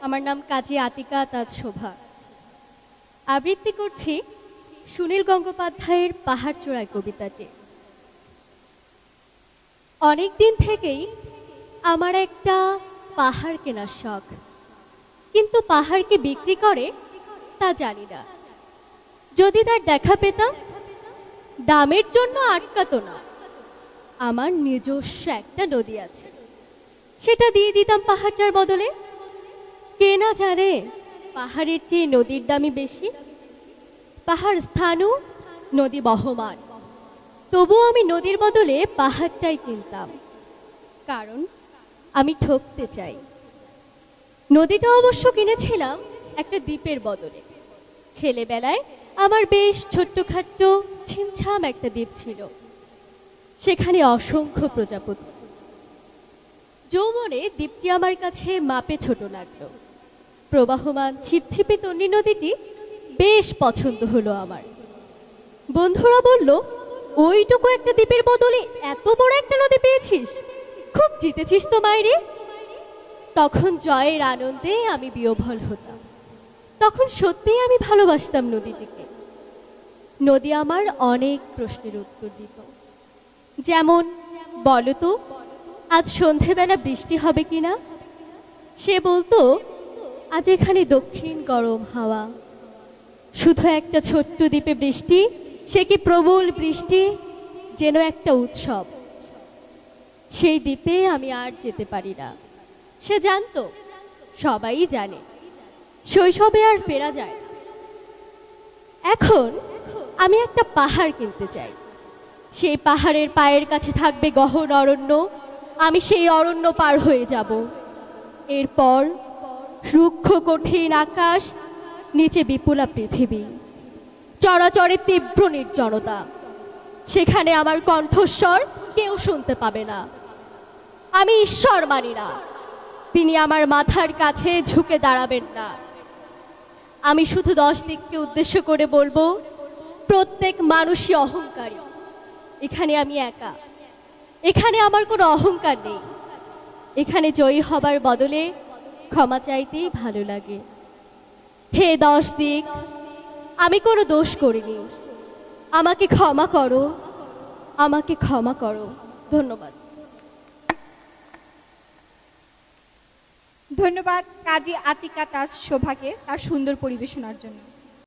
আমার নাম কাজী আতিকা তাজ শোভা। আবৃত্তি করছি সুনীল গঙ্গোপাধ্যায়ের পাহাড় চূড়ায় কবিতাটি। অনেক দিন থেকেই আমার একটা পাহাড় কেনার শখ, কিন্তু পাহাড়কে বিক্রি করে তা জানি না। যদি তার দেখা পেতাম, দামের জন্য আটকাতো না। আমার নিজস্ব একটা নদী আছে, সেটা দিয়ে দিতাম পাহাড়টার বদলে। কে না জানে পাহাড়ের চেয়ে নদীর দামই বেশি। পাহাড় স্থাণু, নদী বহমান, তবুও আমি নদীর বদলে পাহাড়টাই কিনতাম, কারণ আমি ঠকতে চাই। নদীটা অবশ্য কিনেছিলাম একটা দ্বীপের বদলে। ছেলেবেলায় আমার বেশ ছোট্টখাট্ট ছিমছাম একটা দ্বীপ ছিল, সেখানে অসংখ্য প্রজাপতি। যৌবনে দ্বীপটি আমার কাছে মাপে ছোট লাগলো। প্রবাহমান ছিপছিপে তন্নি নদীটি বেশ পছন্দ হলো আমার। বন্ধুরা বলল, ওইটুকু একটা দ্বীপের বদলে এত বড় একটা নদী পেয়েছিস, খুব জিতেছিস তো মাইরে। তখন জয়ের আনন্দে আমি বিহ্বল হতাম। তখন সত্যিই আমি ভালোবাসতাম নদীটিকে। নদী আমার অনেক প্রশ্নের উত্তর দিত, যেমন, বলতো আজ সন্ধেবেলা বৃষ্টি হবে কিনা। সে বলতো, আজ এখানে দক্ষিণ গরম হাওয়া। শুধু একটা ছোট্ট দ্বীপে বৃষ্টি, সে কি প্রবল বৃষ্টি, যেন একটা উৎসব। সেই দ্বীপে আমি আর যেতে পারি না। সে জানতো, সবাই জানে, শৈশবে আর ফেরা যায় না। এখন আমি একটা পাহাড় কিনতে চাই। সেই পাহাড়ের পায়ের কাছে থাকবে গহন অরণ্য। আমি সেই অরণ্য পার হয়ে যাব। এরপর রুক্ষ কঠিন আকাশ, নিচে বিপুলা পৃথিবী, চরাচরে তীব্র নির্জনতা। সেখানে আমার কণ্ঠস্বর কেউ শুনতে পাবে না। আমি ঈশ্বর মানি না, তিনি আমার মাথার কাছে ঝুঁকে দাঁড়াবেন না। আমি শুধু 10 দিককে উদ্দেশ্য করে বলবো, প্রত্যেক মানুষই অহংকারী। এখানে আমি একা, এখানে আমার কোনো অহংকার নেই। এখানে জয়ী হবার বদলে ক্ষমা চাইতেই ভালো লাগে। হে 10 দিক, আমি কোনো দোষ করিনি, আমাকে ক্ষমা করো, আমাকে ক্ষমা করো। ধন্যবাদ। ধন্যবাদ কাজী আতিকা তাজ শোভাকে তার সুন্দর পরিবেশনার জন্য।